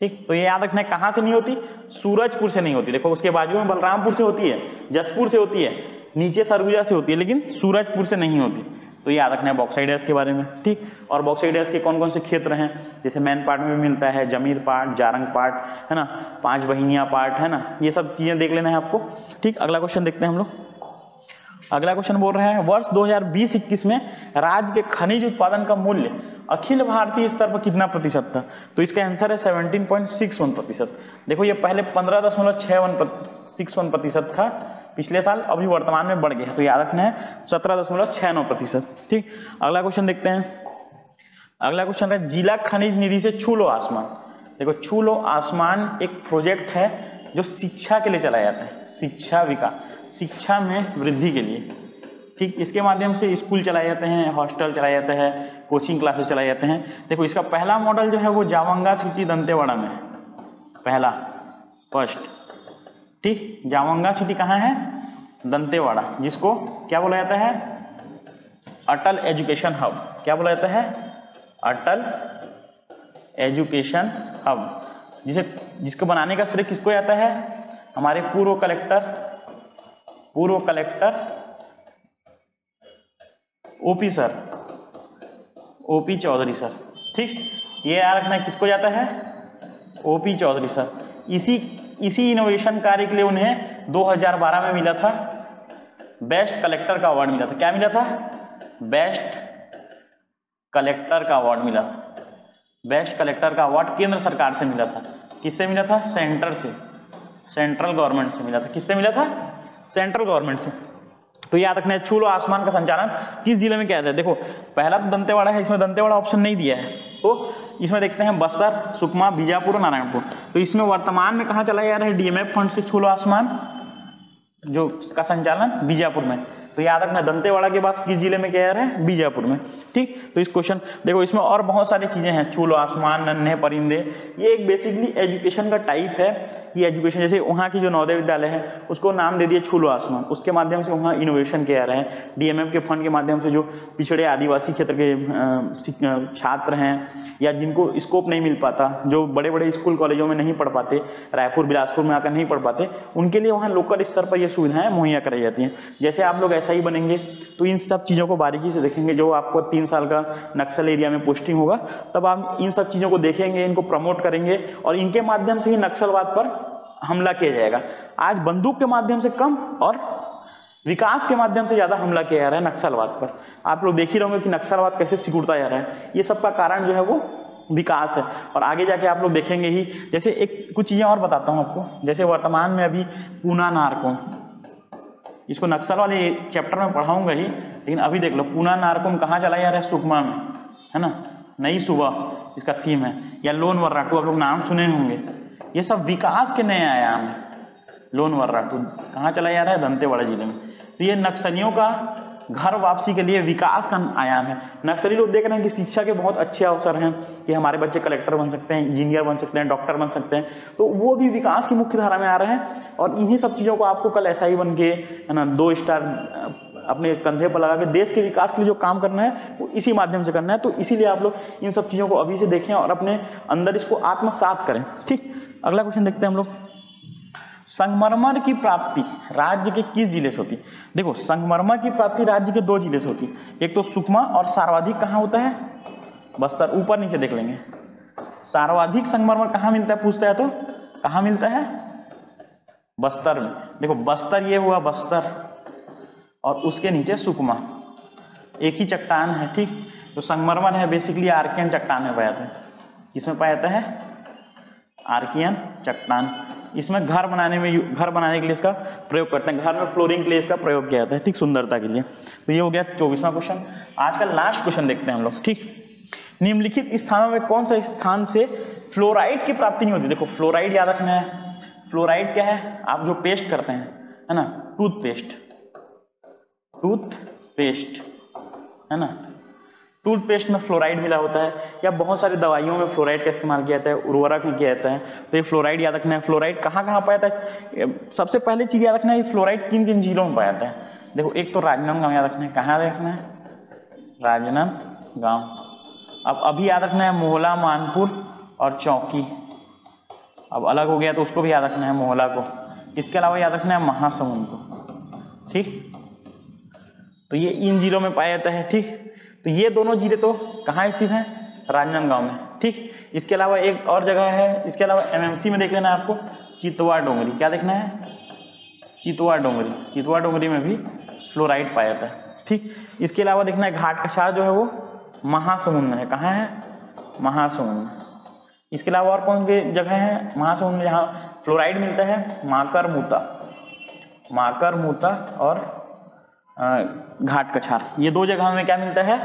ठीक। तो ये याद रखना है कहाँ से नहीं होती, सूरजपुर से नहीं होती। देखो उसके बाजू में बलरामपुर से होती है, जसपुर से होती है, नीचे सरगुजा से होती है, लेकिन सूरजपुर से नहीं होती। तो ये याद रखना है बॉक्साइट ऐश के बारे में, ठीक। और बॉक्साइट ऐश के कौन कौन से क्षेत्र हैं, जैसे मैन पार्ट में भी मिलता है, जमीर पार्ट, जारंग पार्ट, है ना, 5 बहिनिया पार्ट, है ना, ये सब चीजें देख लेना है आपको, ठीक। अगला क्वेश्चन देखते हैं हम लोग। अगला क्वेश्चन बोल रहे हैं वर्ष 2020-21 में राज्य के खनिज उत्पादन का मूल्य अखिल भारतीय स्तर पर कितना प्रतिशत था। तो इसका आंसर है 17.61%। देखो ये पहले 15.61% था पिछले साल, अभी वर्तमान में बढ़ गया है, तो याद रखना है 17.69%, ठीक। अगला क्वेश्चन देखते हैं। अगला क्वेश्चन है जिला खनिज निधि से छू लो आसमान। देखो छू लो आसमान एक प्रोजेक्ट है जो शिक्षा के लिए चलाया जाता है, शिक्षा विकास, शिक्षा में वृद्धि के लिए, ठीक। इसके माध्यम से स्कूल चलाए जाते हैं, हॉस्टल चलाए जाते हैं, कोचिंग क्लासेस चलाए जाते हैं। देखो इसका पहला मॉडल जो है वो जावंगा सिटी दंतेवाड़ा में है, पहला, फर्स्ट, ठीक। जावंगा सिटी कहाँ है, दंतेवाड़ा, जिसको क्या बोला जाता है, अटल एजुकेशन हब। क्या बोला जाता है, अटल एजुकेशन हब, जिसको बनाने का श्रेय किसको जाता है, हमारे पूर्व collector OP sir, OP Chaudhary sir, ठीक। ये याद रखना किसको जाता है, OP चौधरी सर। इसी इनोवेशन कार्य के लिए उन्हें 2012 में मिला था बेस्ट कलेक्टर का अवार्ड मिला था। क्या मिला था? बेस्ट कलेक्टर का अवार्ड मिला। बेस्ट कलेक्टर का अवार्ड केंद्र सरकार से मिला था। किससे मिला था? सेंटर से, सेंट्रल गवर्नमेंट से मिला था। किससे मिला था? सेंट्रल गवर्नमेंट से। तो याद रखना है, छूलो आसमान का संचालन किस जिले में किया जाता है। देखो पहला तो दंतेवाड़ा है, इसमें दंतेवाड़ा ऑप्शन नहीं दिया है, तो इसमें देखते हैं बस्तर, सुकमा, बीजापुर, नारायणपुर। तो इसमें वर्तमान में कहाँ चला जा रहा है डीएमएफ फंड से छूलो आसमान जो का संचालन? बीजापुर में। तो याद रखना दंतेवाड़ा के बाद किस जिले में किया जा रहा है? बीजापुर में। ठीक, तो इस क्वेश्चन देखो इसमें और बहुत सारी चीजें हैं, छूलो आसमान, नन्हे परिंदे, ये एक बेसिकली एजुकेशन का टाइप है कि एजुकेशन, जैसे वहाँ की जो नवोदय विद्यालय है उसको नाम दे दिए छूलो आसमान, उसके माध्यम से वहाँ इनोवेशन किया जा रहा है। डीएमएफ के फंड के माध्यम से जो पिछड़े आदिवासी क्षेत्र के छात्र हैं या जिनको स्कोप नहीं मिल पाता, जो बड़े बड़े स्कूल कॉलेजों में नहीं पढ़ पाते, रायपुर बिलासपुर में आकर नहीं पढ़ पाते, उनके लिए वहाँ लोकल स्तर पर ये सुविधाएं मुहैया कराई जाती हैं। जैसे आप लोग ऐसा ही बनेंगे तो इन सब चीज़ों को बारीकी से देखेंगे। जो आपको 3 साल का नक्सल एरिया में पोस्टिंग होगा तब आप इन सब चीज़ों को देखेंगे, इनको प्रमोट करेंगे और इनके माध्यम से ही नक्सलवाद पर हमला किया जाएगा। आज बंदूक के माध्यम से कम और विकास के माध्यम से ज़्यादा हमला किया जा रहा है नक्सलवाद पर। आप लोग देख ही रहोगे कि नक्सलवाद कैसे सिकुड़ता जा रहा है। ये सब का कारण जो है वो विकास है और आगे जाके आप लोग देखेंगे ही। जैसे एक कुछ चीज़ें और बताता हूँ आपको, जैसे वर्तमान में अभी पूना नारकोम, इसको नक्सल वाले चैप्टर में पढ़ाऊंगा ही, लेकिन अभी देख लो पूना नारकोम कहाँ चला जा रहा है? सुकमा में, है ना। नई सुबह इसका थीम है, या लोन वर्राटू, आप लोग नाम सुने होंगे। ये सब विकास के नए आयाम है। लोन वर्राटू कहाँ चला जा रहा है? दंतेवाड़ा जिले में। तो ये नक्सलियों का घर वापसी के लिए विकास का आयाम है। नक्सली लोग देख रहे हैं कि शिक्षा के बहुत अच्छे अवसर हैं कि हमारे बच्चे कलेक्टर बन सकते हैं, इंजीनियर बन सकते हैं, डॉक्टर बन सकते हैं, तो वो भी विकास की मुख्य धारा में आ रहे हैं। और इन्हीं सब चीज़ों को आपको कल SI बन के, है ना, 2 स्टार अपने कंधे पर लगा के देश के विकास के लिए जो काम करना है वो इसी माध्यम से करना है। तो इसीलिए आप लोग इन सब चीज़ों को अभी से देखें और अपने अंदर इसको आत्मसात करें। ठीक, अगला क्वेश्चन देखते हैं हम लोग। संगमरमर की प्राप्ति राज्य के किस जिले से होती है? देखो संगमरमर की प्राप्ति राज्य के 2 जिले से होती है, एक तो सुकमा और सर्वाधिक कहाँ होता है? बस्तर। ऊपर नीचे देख लेंगे। सर्वाधिक संगमरमर कहाँ मिलता है पूछता है तो कहाँ मिलता है? बस्तर में। देखो बस्तर ये हुआ बस्तर और उसके नीचे सुकमा, एक ही चट्टान है। ठीक, तो संगमरमर है बेसिकली आर्कियन चट्टान में पाया जाता है। इसमें पाया जाता है आर्कियन चट्टान। इसमें घर बनाने के लिए इसका प्रयोग करते हैं। घर में फ्लोरिंग के लिए इसका प्रयोग किया जाता है, ठीक, सुंदरता के लिए। तो ये हो गया 24वां क्वेश्चन। आज का लास्ट क्वेश्चन देखते हैं हम लोग। ठीक, निम्नलिखित स्थानों में कौन सा स्थान से फ्लोराइड की प्राप्ति नहीं होती? देखो फ्लोराइड याद रखना है। फ्लोराइड क्या है? आप जो पेस्ट करते हैं, है ना, टूथपेस्ट, है ना, टूथपेस्ट में फ्लोराइड मिला होता है, या बहुत सारी दवाइयों में फ्लोराइड का इस्तेमाल किया जाता है, उर्वरक में किया जाता है। तो ये फ्लोराइड याद रखना है। फ्लोराइड कहाँ कहाँ पाया जाता है? सबसे पहले चीज़ याद रखना है फ्लोराइड किन किन जिलों में पाया जाता है। देखो एक तो राजनांदगांव याद रखना है। कहाँ रखना है? राजनांदगांव। अब अभी याद रखना है मोहला, मानपुर और चौकी। अब अलग हो गया तो उसको भी याद रखना है मोहला को। इसके अलावा याद रखना है महासमुंद को। ठीक, तो ये इन जिलों में पाया जाता है। ठीक, तो ये दोनों जिले तो कहाँ स्थित हैं? राजनांदगांव में। ठीक, इसके अलावा एक और जगह है, इसके अलावा MMC में देख लेना है आपको, चितवा डोंगरी। क्या देखना है? चितवा डोंगरी। चितवा डोंगरी में भी फ्लोराइड पाया जाता है। ठीक, इसके अलावा देखना है घाट कछार जो है वो महासमुंद में है। कहाँ है? महासमुंद में। इसके अलावा और कौन सी जगह है महासमुंद में जहाँ फ्लोराइड मिलता है? माकर मूता और घाट कछार। ये 2 जगह में क्या मिलता है?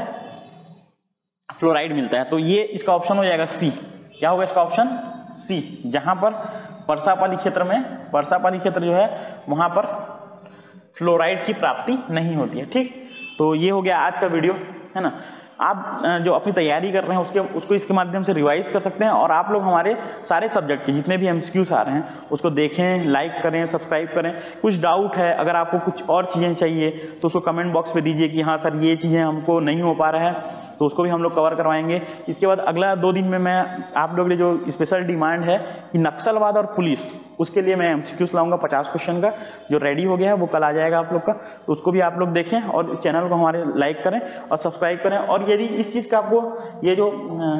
फ्लोराइड मिलता है। तो ये इसका ऑप्शन हो जाएगा C। क्या होगा इसका ऑप्शन? C, जहां पर परसापाली क्षेत्र जो है वहां पर फ्लोराइड की प्राप्ति नहीं होती है। ठीक, तो ये हो गया आज का वीडियो, है ना। आप जो अपनी तैयारी कर रहे हैं उसको इसके माध्यम से रिवाइज कर सकते हैं। और आप लोग हमारे सारे सब्जेक्ट के जितने भी MCQs आ रहे हैं उसको देखें, लाइक करें, सब्सक्राइब करें। कुछ डाउट है, अगर आपको कुछ और चीज़ें चाहिए तो उसको कमेंट बॉक्स पे दीजिए कि हाँ सर ये चीज़ें हमको नहीं हो पा रहा है, तो उसको भी हम लोग कवर करवाएंगे। इसके बाद अगला 2 दिन में मैं आप लोग के लिए जो स्पेशल डिमांड है कि नक्सलवाद और पुलिस, उसके लिए मैं MCQs लाऊंगा 50 क्वेश्चन का, जो रेडी हो गया है वो कल आ जाएगा आप लोग का। तो उसको भी आप लोग देखें और चैनल को हमारे लाइक करें और सब्सक्राइब करें। और यदि इस चीज़ का आपको ये जो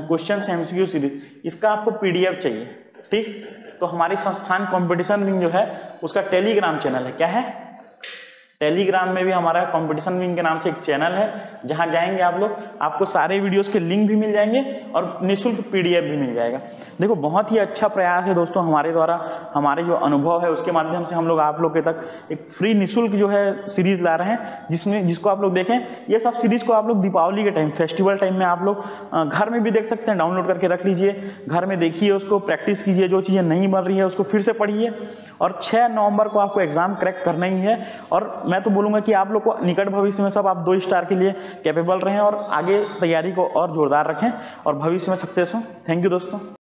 क्वेश्चन है MCQ सीरीज, इसका आपको PDF चाहिए ठीक। तो हमारी संस्थान कंपटीशन विंग जो है उसका टेलीग्राम चैनल है, क्या है, टेलीग्राम में भी हमारा कंपटीशन विंग के नाम से एक चैनल है, जहां जाएंगे आप लोग, आपको सारे वीडियोस के लिंक भी मिल जाएंगे और निःशुल्क पीडीएफ भी मिल जाएगा। देखो बहुत ही अच्छा प्रयास है दोस्तों हमारे द्वारा, हमारे जो अनुभव है उसके माध्यम से हम लोग आप लोग के तक एक फ्री निःशुल्क जो है सीरीज ला रहे हैं, जिसको आप लोग देखें। ये सब सीरीज को आप लोग दीपावली के टाइम, फेस्टिवल टाइम में आप लोग घर में भी देख सकते हैं, डाउनलोड करके रख लीजिए, घर में देखिए, उसको प्रैक्टिस कीजिए, जो चीज़ें नहीं बन रही है उसको फिर से पढ़िए। और 6 नवंबर को आपको एग्जाम क्रैक करना ही है। और मैं तो बोलूँगा कि आप लोग को निकट भविष्य में सब आप 2 स्टार के लिए कैपेबल रहें और आगे तैयारी को और जोरदार रखें और भविष्य में सक्सेस हो। थैंक यू दोस्तों।